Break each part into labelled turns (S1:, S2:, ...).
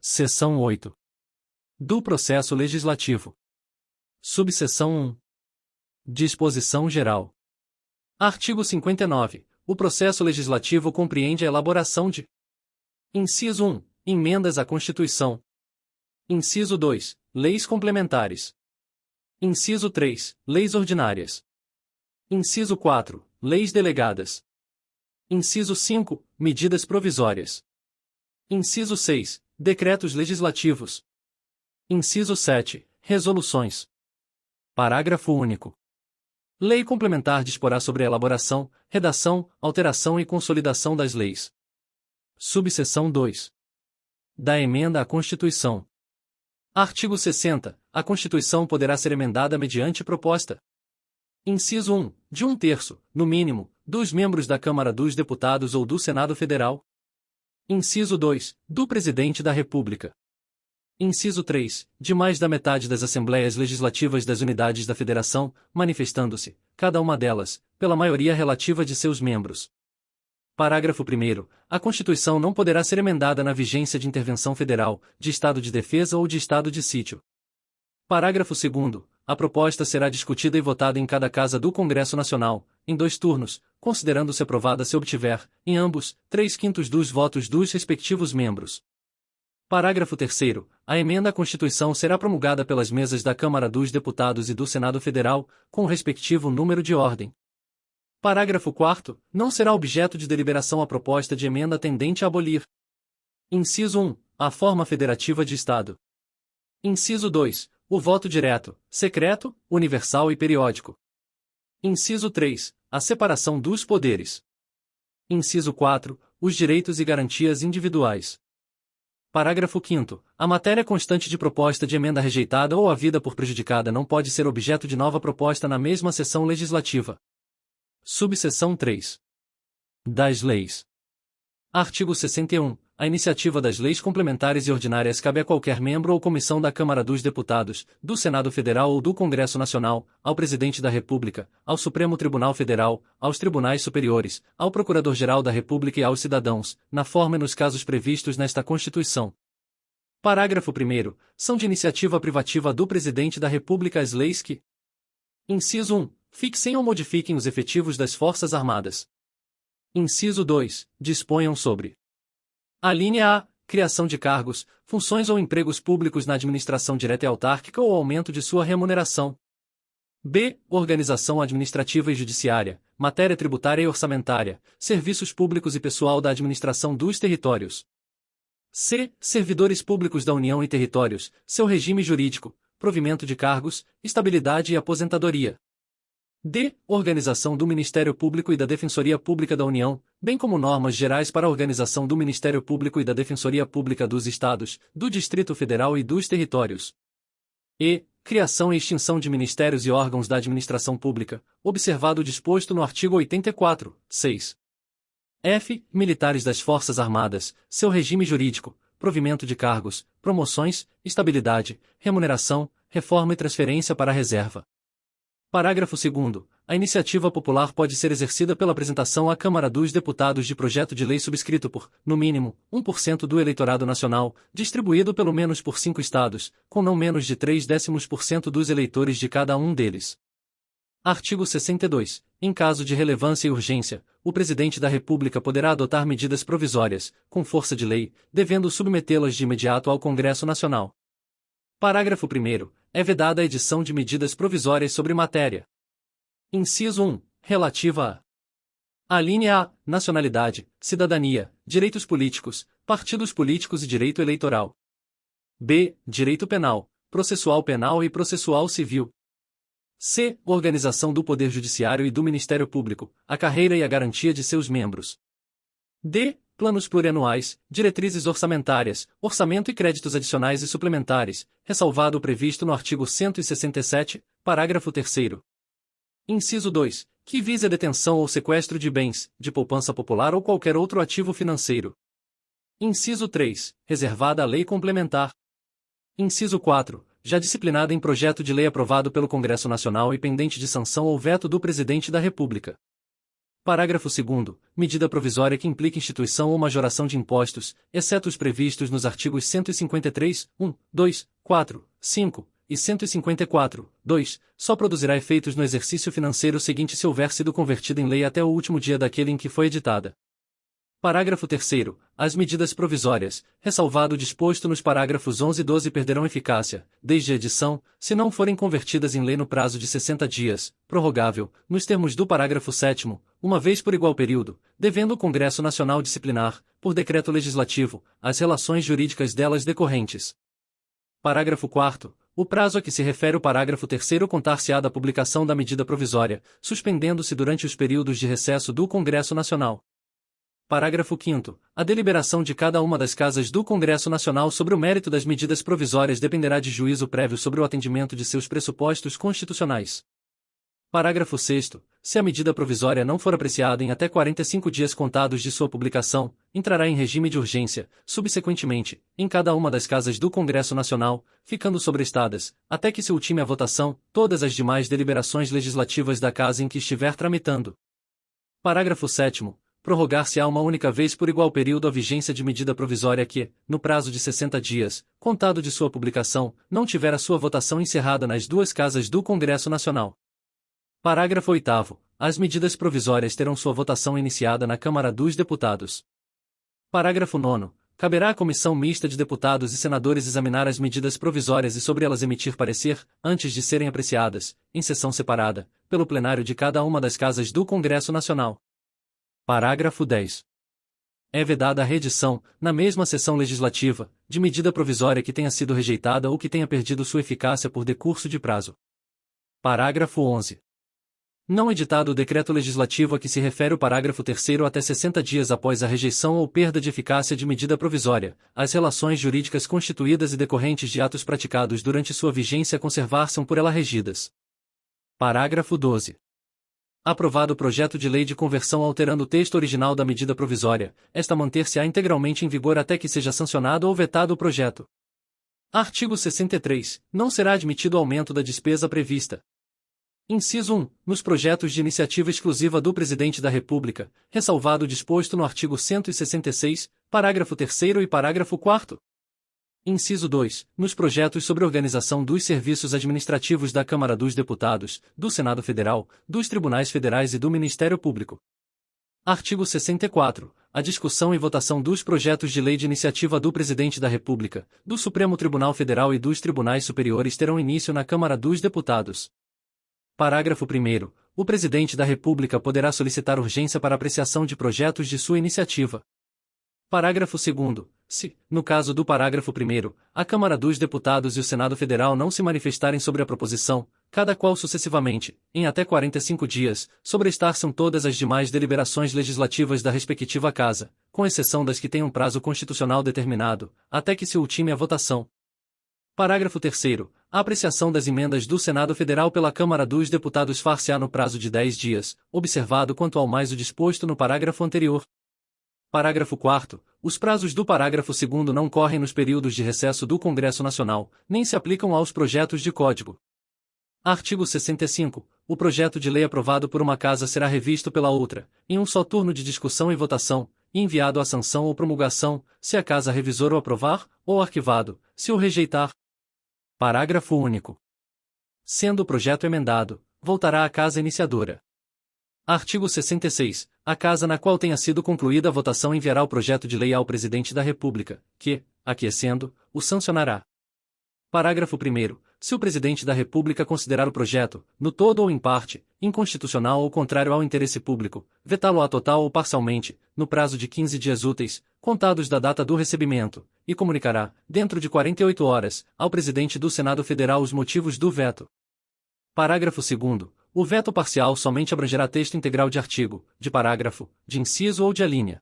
S1: Seção 8. Do Processo Legislativo. Subseção 1. Disposição Geral. Artigo 59. O processo legislativo compreende a elaboração de: Inciso 1. Emendas à Constituição. Inciso 2. Leis complementares. Inciso 3. Leis ordinárias. Inciso 4. Leis delegadas. Inciso 5. Medidas provisórias. Inciso 6. Decretos legislativos. Inciso 7. Resoluções. Parágrafo único. Lei complementar disporá sobre a elaboração, redação, alteração e consolidação das leis. Subseção 2. Da emenda à Constituição. Artigo 60. A Constituição poderá ser emendada mediante proposta. Inciso 1. De 1/3, no mínimo, dos membros da Câmara dos Deputados ou do Senado Federal. Inciso 2. Do Presidente da República. Inciso 3. De mais da metade das Assembleias Legislativas das Unidades da Federação, manifestando-se, cada uma delas, pela maioria relativa de seus membros. Parágrafo 1º. A Constituição não poderá ser emendada na vigência de intervenção federal, de estado de defesa ou de estado de sítio. Parágrafo 2º. A proposta será discutida e votada em cada casa do Congresso Nacional, em 2 turnos, considerando-se aprovada se obtiver, em ambos, 3/5 dos votos dos respectivos membros. Parágrafo 3º. A emenda à Constituição será promulgada pelas mesas da Câmara dos Deputados e do Senado Federal, com o respectivo número de ordem. Parágrafo 4º. Não será objeto de deliberação a proposta de emenda tendente a abolir: Inciso 1. A forma federativa de Estado. Inciso 2. O voto direto, secreto, universal e periódico. Inciso 3. A separação dos poderes. Inciso 4. Os direitos e garantias individuais. Parágrafo 5º. A matéria constante de proposta de emenda rejeitada ou havida por prejudicada não pode ser objeto de nova proposta na mesma sessão legislativa. Subseção 3. Das leis. Artigo 61. A iniciativa das leis complementares e ordinárias cabe a qualquer membro ou comissão da Câmara dos Deputados, do Senado Federal ou do Congresso Nacional, ao Presidente da República, ao Supremo Tribunal Federal, aos Tribunais Superiores, ao Procurador-Geral da República e aos cidadãos, na forma e nos casos previstos nesta Constituição. Parágrafo 1º. São de iniciativa privativa do Presidente da República as leis que: Inciso 1. Fixem ou modifiquem os efetivos das Forças Armadas. Inciso 2. Disponham sobre: Alínea A. Criação de cargos, funções ou empregos públicos na administração direta e autárquica ou aumento de sua remuneração. B. Organização administrativa e judiciária, matéria tributária e orçamentária, serviços públicos e pessoal da administração dos territórios. C. Servidores públicos da União e territórios, seu regime jurídico, provimento de cargos, estabilidade e aposentadoria. D. Organização do Ministério Público e da Defensoria Pública da União, bem como normas gerais para a organização do Ministério Público e da Defensoria Pública dos Estados, do Distrito Federal e dos territórios. E. Criação e extinção de ministérios e órgãos da administração pública, observado o disposto no artigo 84, 6. F. Militares das Forças Armadas, seu regime jurídico, provimento de cargos, promoções, estabilidade, remuneração, reforma e transferência para a reserva. Parágrafo 2º. A iniciativa popular pode ser exercida pela apresentação à Câmara dos Deputados de projeto de lei subscrito por, no mínimo, 1% do eleitorado nacional, distribuído pelo menos por 5 estados, com não menos de 0,3% dos eleitores de cada um deles. Artigo 62. Em caso de relevância e urgência, o Presidente da República poderá adotar medidas provisórias, com força de lei, devendo submetê-las de imediato ao Congresso Nacional. Parágrafo 1º. É vedada a edição de medidas provisórias sobre matéria. Inciso 1. Relativa a: Alínea A. Nacionalidade, cidadania, direitos políticos, partidos políticos e direito eleitoral. B. Direito penal, processual penal e processual civil. C. Organização do Poder Judiciário e do Ministério Público, a carreira e a garantia de seus membros. D. Planos plurianuais, diretrizes orçamentárias, orçamento e créditos adicionais e suplementares, ressalvado o previsto no artigo 167, parágrafo 3º. Inciso 2. Que vise a detenção ou sequestro de bens, de poupança popular ou qualquer outro ativo financeiro. Inciso 3. Reservada a lei complementar. Inciso 4. Já disciplinada em projeto de lei aprovado pelo Congresso Nacional e pendente de sanção ou veto do Presidente da República. Parágrafo 2º. Medida provisória que implique instituição ou majoração de impostos, exceto os previstos nos artigos 153, 1, 2, 4, 5 e 154, 2, só produzirá efeitos no exercício financeiro seguinte se houver sido convertida em lei até o último dia daquele em que foi editada. Parágrafo 3º. As medidas provisórias, ressalvado o disposto nos parágrafos 11 e 12, perderão eficácia, desde a edição, se não forem convertidas em lei no prazo de 60 dias, prorrogável, nos termos do parágrafo 7º, uma vez por igual período, devendo o Congresso Nacional disciplinar, por decreto legislativo, as relações jurídicas delas decorrentes. Parágrafo 4º. O prazo a que se refere o parágrafo 3º contar-se-á da publicação da medida provisória, suspendendo-se durante os períodos de recesso do Congresso Nacional. Parágrafo 5º. A deliberação de cada uma das casas do Congresso Nacional sobre o mérito das medidas provisórias dependerá de juízo prévio sobre o atendimento de seus pressupostos constitucionais. Parágrafo 6º. Se a medida provisória não for apreciada em até 45 dias contados de sua publicação, entrará em regime de urgência, subsequentemente, em cada uma das casas do Congresso Nacional, ficando sobrestadas, até que se ultime a votação, todas as demais deliberações legislativas da casa em que estiver tramitando. Parágrafo 7º. Prorrogar-se-á uma única vez por igual período a vigência de medida provisória que, no prazo de 60 dias, contado de sua publicação, não tiver a sua votação encerrada nas duas casas do Congresso Nacional. Parágrafo 8º. As medidas provisórias terão sua votação iniciada na Câmara dos Deputados. Parágrafo 9º. Caberá à Comissão Mista de Deputados e Senadores examinar as medidas provisórias e sobre elas emitir parecer, antes de serem apreciadas, em sessão separada, pelo plenário de cada uma das casas do Congresso Nacional. Parágrafo 10. É vedada a reedição, na mesma sessão legislativa, de medida provisória que tenha sido rejeitada ou que tenha perdido sua eficácia por decurso de prazo. Parágrafo 11. Não editado o decreto legislativo a que se refere o parágrafo 3º até 60 dias após a rejeição ou perda de eficácia de medida provisória, as relações jurídicas constituídas e decorrentes de atos praticados durante sua vigência conservar-se-ão por ela regidas. Parágrafo 12. Aprovado o projeto de lei de conversão alterando o texto original da medida provisória, esta manter-se-á integralmente em vigor até que seja sancionado ou vetado o projeto. Artigo 63. Não será admitido aumento da despesa prevista. Inciso 1. Nos projetos de iniciativa exclusiva do Presidente da República, ressalvado o disposto no artigo 166, parágrafo 3º e parágrafo 4º. Inciso 2. Nos projetos sobre organização dos serviços administrativos da Câmara dos Deputados, do Senado Federal, dos Tribunais Federais e do Ministério Público. Artigo 64. A discussão e votação dos projetos de lei de iniciativa do Presidente da República, do Supremo Tribunal Federal e dos Tribunais Superiores terão início na Câmara dos Deputados. Parágrafo 1º. O Presidente da República poderá solicitar urgência para apreciação de projetos de sua iniciativa. Parágrafo 2º. Se, no caso do parágrafo 1º, a Câmara dos Deputados e o Senado Federal não se manifestarem sobre a proposição, cada qual sucessivamente, em até 45 dias, sobrestar-se-ão todas as demais deliberações legislativas da respectiva Casa, com exceção das que tenham prazo constitucional determinado, até que se ultime a votação. Parágrafo 3º. A apreciação das emendas do Senado Federal pela Câmara dos Deputados far-se-á no prazo de 10 dias, observado quanto ao mais o disposto no parágrafo anterior. Parágrafo 4º. Os prazos do parágrafo 2º não correm nos períodos de recesso do Congresso Nacional, nem se aplicam aos projetos de código. Artigo 65. O projeto de lei aprovado por uma casa será revisto pela outra, em um só turno de discussão e votação, e enviado à sanção ou promulgação, se a casa revisor o aprovar, ou arquivado, se o rejeitar. Parágrafo único. Sendo o projeto emendado, voltará à casa iniciadora. Artigo 66. A casa na qual tenha sido concluída a votação enviará o projeto de lei ao Presidente da República, que, aquiescendo, o sancionará. Parágrafo 1º. Se o Presidente da República considerar o projeto, no todo ou em parte, inconstitucional ou contrário ao interesse público, vetá-lo-á total ou parcialmente, no prazo de 15 dias úteis, contados da data do recebimento, e comunicará, dentro de 48 horas, ao Presidente do Senado Federal os motivos do veto. Parágrafo 2º. O veto parcial somente abrangerá texto integral de artigo, de parágrafo, de inciso ou de alínea.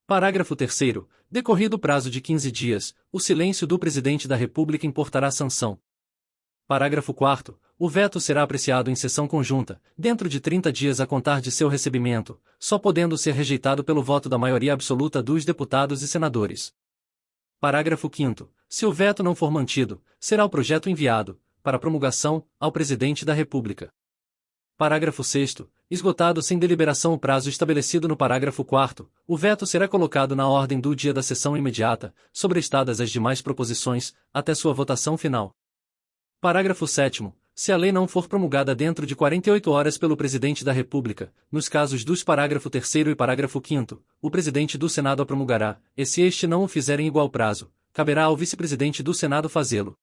S1: Parágrafo 3º. Decorrido o prazo de 15 dias, o silêncio do Presidente da República importará sanção. Parágrafo 4º. O veto será apreciado em sessão conjunta, dentro de 30 dias a contar de seu recebimento, só podendo ser rejeitado pelo voto da maioria absoluta dos deputados e senadores. Parágrafo 5º. Se o veto não for mantido, será o projeto enviado, para promulgação, ao Presidente da República. Parágrafo 6º. Esgotado sem deliberação o prazo estabelecido no parágrafo 4º, o veto será colocado na ordem do dia da sessão imediata, sobrestadas as demais proposições, até sua votação final. Parágrafo 7º. Se a lei não for promulgada dentro de 48 horas pelo Presidente da República, nos casos dos parágrafo 3º e parágrafo 5º, o Presidente do Senado a promulgará, e se este não o fizer em igual prazo, caberá ao Vice-Presidente do Senado fazê-lo.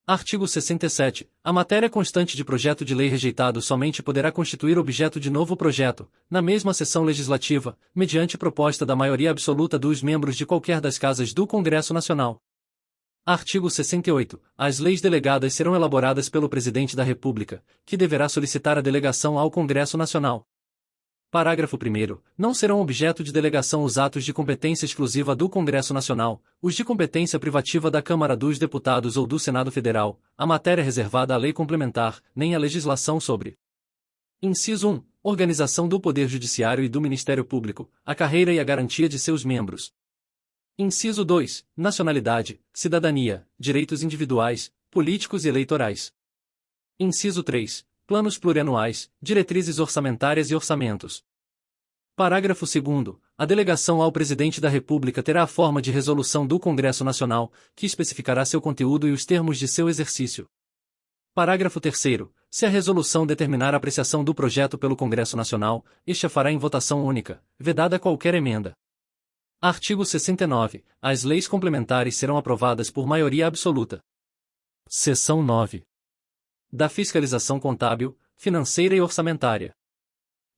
S1: Artigo 67. A matéria constante de projeto de lei rejeitado somente poderá constituir objeto de novo projeto, na mesma sessão legislativa, mediante proposta da maioria absoluta dos membros de qualquer das casas do Congresso Nacional. Artigo 68. As leis delegadas serão elaboradas pelo Presidente da República, que deverá solicitar a delegação ao Congresso Nacional. Parágrafo 1º. Não serão objeto de delegação os atos de competência exclusiva do Congresso Nacional, os de competência privativa da Câmara dos Deputados ou do Senado Federal, a matéria reservada à lei complementar, nem a legislação sobre. Inciso 1. Organização do Poder Judiciário e do Ministério Público, a carreira e a garantia de seus membros. Inciso 2. Nacionalidade, cidadania, direitos individuais, políticos e eleitorais. Inciso 3. Planos plurianuais, diretrizes orçamentárias e orçamentos. Parágrafo 2º. A delegação ao Presidente da República terá a forma de resolução do Congresso Nacional, que especificará seu conteúdo e os termos de seu exercício. Parágrafo 3º. Se a resolução determinar a apreciação do projeto pelo Congresso Nacional, este a fará em votação única, vedada qualquer emenda. Artigo 69. As leis complementares serão aprovadas por maioria absoluta. Seção 9. Da fiscalização contábil, financeira e orçamentária.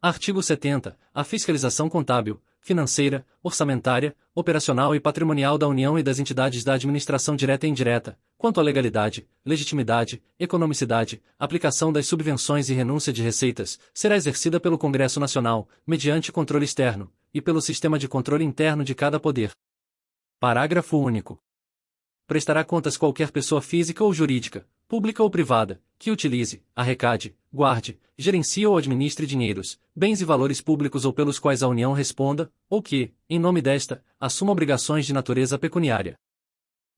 S1: Artigo 70. A fiscalização contábil, financeira, orçamentária, operacional e patrimonial da União e das entidades da administração direta e indireta, quanto à legalidade, legitimidade, economicidade, aplicação das subvenções e renúncia de receitas, será exercida pelo Congresso Nacional, mediante controle externo, e pelo sistema de controle interno de cada poder. Parágrafo único. Prestará contas qualquer pessoa física ou jurídica, pública ou privada, que utilize, arrecade, guarde, gerencie ou administre dinheiros, bens e valores públicos ou pelos quais a União responda, ou que, em nome desta, assuma obrigações de natureza pecuniária.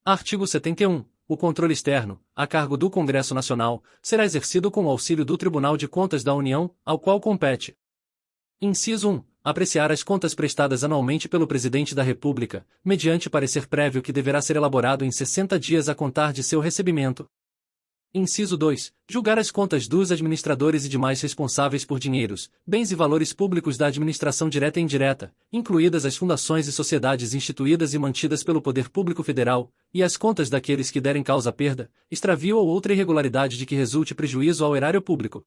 S1: Artigo 71. O controle externo, a cargo do Congresso Nacional, será exercido com o auxílio do Tribunal de Contas da União, ao qual compete. Inciso 1. Apreciar as contas prestadas anualmente pelo Presidente da República, mediante parecer prévio que deverá ser elaborado em 60 dias a contar de seu recebimento. Inciso 2. Julgar as contas dos administradores e demais responsáveis por dinheiros, bens e valores públicos da administração direta e indireta, incluídas as fundações e sociedades instituídas e mantidas pelo Poder Público Federal, e as contas daqueles que derem causa à perda, extravio ou outra irregularidade de que resulte prejuízo ao erário público.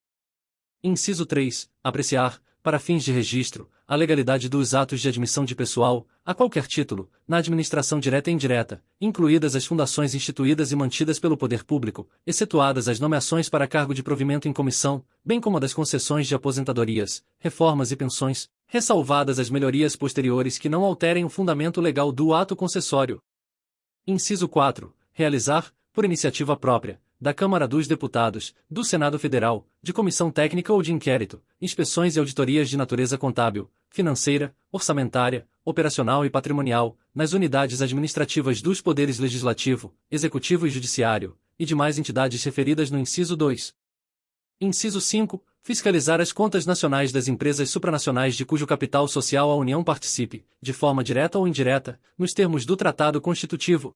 S1: Inciso 3. Apreciar, para fins de registro, a legalidade dos atos de admissão de pessoal, a qualquer título, na administração direta e indireta, incluídas as fundações instituídas e mantidas pelo poder público, excetuadas as nomeações para cargo de provimento em comissão, bem como a das concessões de aposentadorias, reformas e pensões, ressalvadas as melhorias posteriores que não alterem o fundamento legal do ato concessório. Inciso 4. Realizar, por iniciativa própria, da Câmara dos Deputados, do Senado Federal, de comissão técnica ou de inquérito, inspeções e auditorias de natureza contábil, financeira, orçamentária, operacional e patrimonial, nas unidades administrativas dos poderes legislativo, executivo e judiciário, e demais entidades referidas no inciso 2. Inciso 5. Fiscalizar as contas nacionais das empresas supranacionais de cujo capital social a União participe, de forma direta ou indireta, nos termos do Tratado Constitutivo.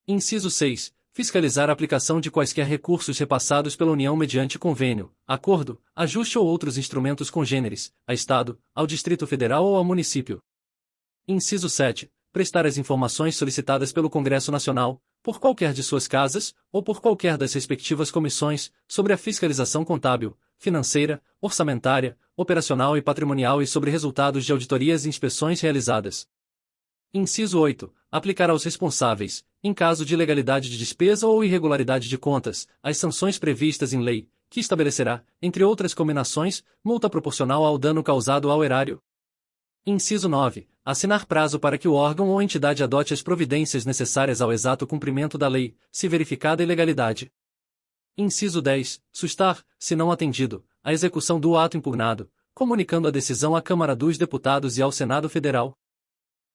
S1: Inciso 6. Fiscalizar a aplicação de quaisquer recursos repassados pela União mediante convênio, acordo, ajuste ou outros instrumentos congêneres, a Estado, ao Distrito Federal ou ao município. Inciso 7. Prestar as informações solicitadas pelo Congresso Nacional, por qualquer de suas casas, ou por qualquer das respectivas comissões, sobre a fiscalização contábil, financeira, orçamentária, operacional e patrimonial e sobre resultados de auditorias e inspeções realizadas. Inciso 8. Aplicar aos responsáveis, em caso de ilegalidade de despesa ou irregularidade de contas, as sanções previstas em lei, que estabelecerá, entre outras combinações, multa proporcional ao dano causado ao erário. Inciso 9. Assinar prazo para que o órgão ou entidade adote as providências necessárias ao exato cumprimento da lei, se verificada ilegalidade. Inciso 10. Sustar, se não atendido, a execução do ato impugnado, comunicando a decisão à Câmara dos Deputados e ao Senado Federal.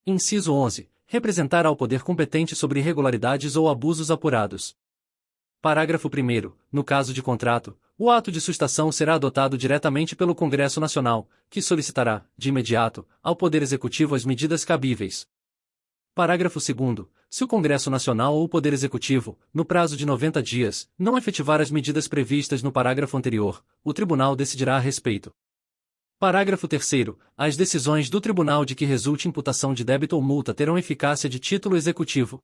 S1: Inciso 11. Representar ao poder competente sobre irregularidades ou abusos apurados. Parágrafo 1º. No caso de contrato, o ato de sustação será adotado diretamente pelo Congresso Nacional, que solicitará, de imediato, ao Poder Executivo as medidas cabíveis. Parágrafo 2º. Se o Congresso Nacional ou o Poder Executivo, no prazo de 90 dias, não efetivar as medidas previstas no parágrafo anterior, o Tribunal decidirá a respeito. Parágrafo 3º. As decisões do Tribunal de que resulte imputação de débito ou multa terão eficácia de título executivo.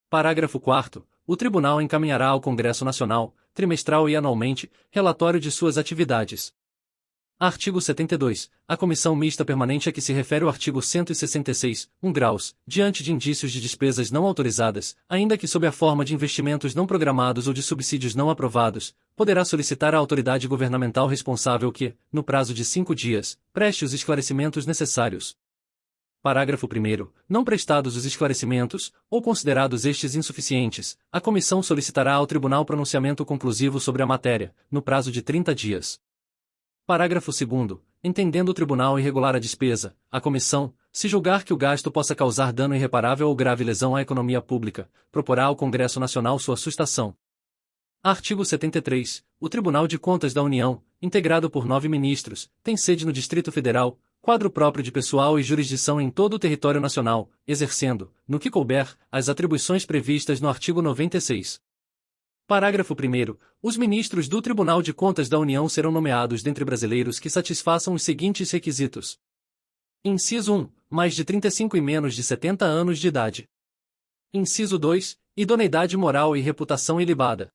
S1: Parágrafo 4º. O Tribunal encaminhará ao Congresso Nacional, trimestral e anualmente, relatório de suas atividades. Artigo 72. A Comissão Mista Permanente a que se refere o artigo 166, 1 graus, diante de indícios de despesas não autorizadas, ainda que sob a forma de investimentos não programados ou de subsídios não aprovados, poderá solicitar à autoridade governamental responsável que, no prazo de 5 dias, preste os esclarecimentos necessários. Parágrafo 1º. Não prestados os esclarecimentos, ou considerados estes insuficientes, a comissão solicitará ao Tribunal pronunciamento conclusivo sobre a matéria, no prazo de 30 dias. Parágrafo 2º. Entendendo o Tribunal irregular a despesa, a comissão, se julgar que o gasto possa causar dano irreparável ou grave lesão à economia pública, proporá ao Congresso Nacional sua sustação. Artigo 73. O Tribunal de Contas da União, integrado por 9 ministros, tem sede no Distrito Federal, quadro próprio de pessoal e jurisdição em todo o território nacional, exercendo, no que couber, as atribuições previstas no artigo 96. Parágrafo 1º. Os ministros do Tribunal de Contas da União serão nomeados dentre brasileiros que satisfaçam os seguintes requisitos. Inciso 1. Mais de 35 e menos de 70 anos de idade. Inciso 2. Idoneidade moral e reputação ilibada.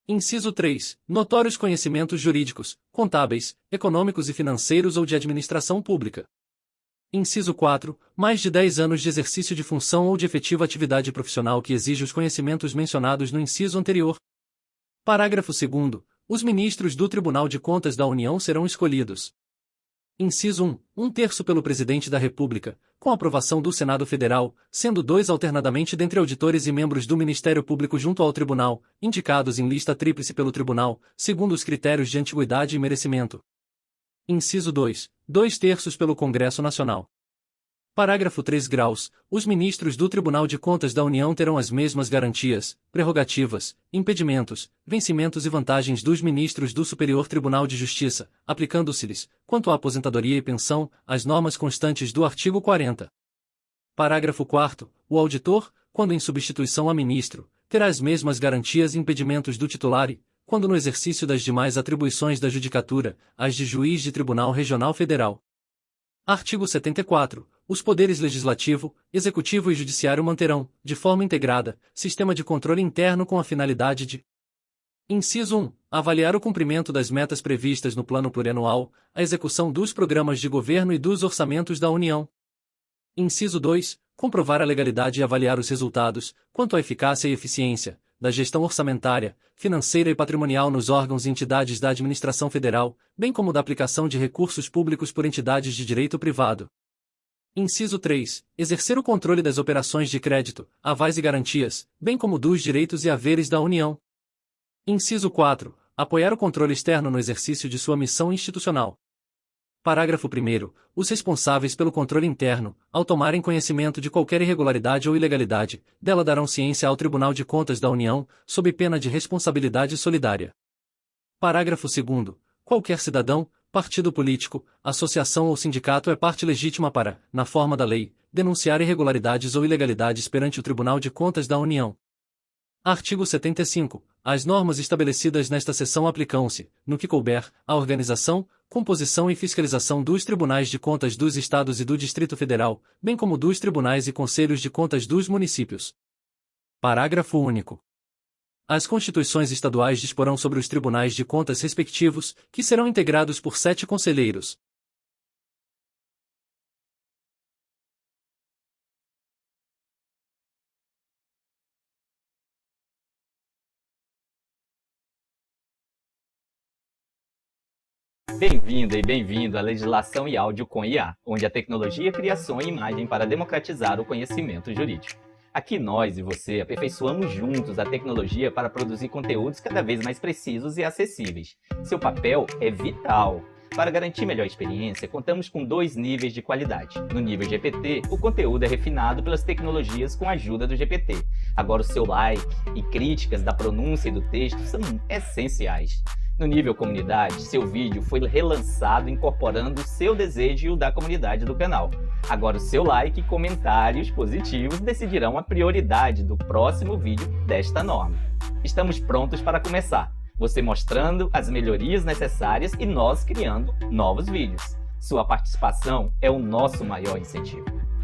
S1: Inciso 3. Notórios conhecimentos jurídicos, contábeis, econômicos e financeiros ou de administração pública. Inciso 4. Mais de 10 anos de exercício de função ou de efetiva atividade profissional que exige os conhecimentos mencionados no inciso anterior. Parágrafo 2º. Os ministros do Tribunal de Contas da União serão escolhidos. Inciso 1. 1/3 pelo Presidente da República, com aprovação do Senado Federal, sendo 2 alternadamente dentre auditores e membros do Ministério Público junto ao Tribunal, indicados em lista tríplice pelo Tribunal, segundo os critérios de antiguidade e merecimento. Inciso 2. 2/3 pelo Congresso Nacional. Parágrafo 3 graus. Os ministros do Tribunal de Contas da União terão as mesmas garantias, prerrogativas, impedimentos, vencimentos e vantagens dos ministros do Superior Tribunal de Justiça, aplicando-se-lhes, quanto à aposentadoria e pensão, as normas constantes do artigo 40. Parágrafo 4º. O auditor, quando em substituição a ministro, terá as mesmas garantias e impedimentos do titular e, quando no exercício das demais atribuições da judicatura, as de juiz de Tribunal Regional Federal. Artigo 74. Os poderes legislativo, executivo e judiciário manterão, de forma integrada, sistema de controle interno com a finalidade de: Inciso 1. Avaliar o cumprimento das metas previstas no Plano Plurianual, a execução dos programas de governo e dos orçamentos da União. Inciso 2. Comprovar a legalidade e avaliar os resultados, quanto à eficácia e eficiência, da gestão orçamentária, financeira e patrimonial nos órgãos e entidades da administração federal, bem como da aplicação de recursos públicos por entidades de direito privado. Inciso 3. Exercer o controle das operações de crédito, avais e garantias, bem como dos direitos e haveres da União. Inciso 4. Apoiar o controle externo no exercício de sua missão institucional. Parágrafo 1º. Os responsáveis pelo controle interno, ao tomarem conhecimento de qualquer irregularidade ou ilegalidade, dela darão ciência ao Tribunal de Contas da União, sob pena de responsabilidade solidária. Parágrafo 2º. Qualquer cidadão, partido político, associação ou sindicato é parte legítima para, na forma da lei, denunciar irregularidades ou ilegalidades perante o Tribunal de Contas da União. Artigo 75. As normas estabelecidas nesta seção aplicam-se, no que couber, à organização, composição e fiscalização dos Tribunais de Contas dos Estados e do Distrito Federal, bem como dos Tribunais e Conselhos de Contas dos municípios. Parágrafo único. As constituições estaduais disporão sobre os tribunais de contas respectivos, que serão integrados por 7 conselheiros.
S2: Bem-vinda e bem-vindo à Legislação e Áudio com IA, onde a tecnologia cria som e imagem para democratizar o conhecimento jurídico. Aqui nós e você aperfeiçoamos juntos a tecnologia para produzir conteúdos cada vez mais precisos e acessíveis. Seu papel é vital. Para garantir melhor experiência, contamos com 2 níveis de qualidade. No nível GPT, o conteúdo é refinado pelas tecnologias com a ajuda do GPT. Agora o seu like e críticas da pronúncia e do texto são essenciais. No nível comunidade, seu vídeo foi relançado incorporando o seu desejo e o da comunidade do canal. Agora o seu like e comentários positivos decidirão a prioridade do próximo vídeo desta norma. Estamos prontos para começar, você mostrando as melhorias necessárias e nós criando novos vídeos. Sua participação é o nosso maior incentivo.